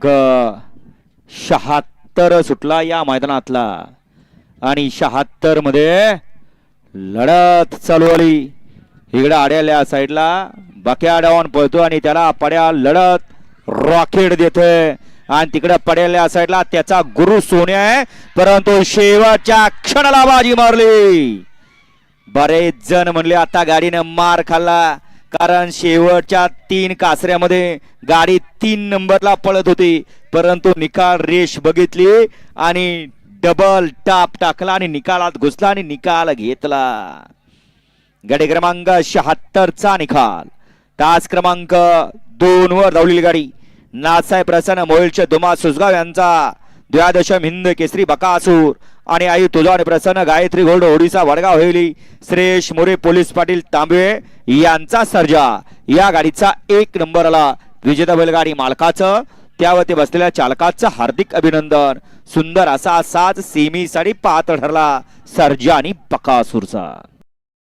76 सुटला या मैदानातला आणि 76 मध्ये लढत चालू आली। इकडे आड्याल्या साईडला बाक्या डावान पळतो आणि त्याला पड्या लढत रॉकेट देते आणि तिकडे पड्याल्या साईडला त्याचा गुरु सोन्या आहे, परंतु शेवटच्या क्षणाला बाजी मारली। बरेच जण म्हणले आता गाडीने मार खाल्ला, कारण शेवटच्या 3 कासऱ्यामध्ये गाडी 3 नंबरला पळत होती, परंतु निकाल रेष बघितली आणि डबल टाप टाकला आणि निकालात घुसला आणि निकाल घेतला। गाडी क्रमांक 76 चा निकाल। तास क्रमांक 2 वर धावलेली गाडी नासाहेब प्रसन्न मोहिलचे दुमा सुसगाव यांचा द्वादशम हिंद केसरी बकासूर आणि आई तुझा प्रसन्न गायत्री गोल्ड ओडिसा वडगाव हवेली श्रेयश मोरे पोलीस पाटील तांबे यांचा सर्जा या गाडीचा 1 नंबर आला। विजेता बैलगाडी मालकाचं त्यावरती बसलेल्या चालकाचं हार्दिक अभिनंदन। सुंदर असा साज सेमी साठी पात्र ठरला सर्जा आणि बकासूरचा।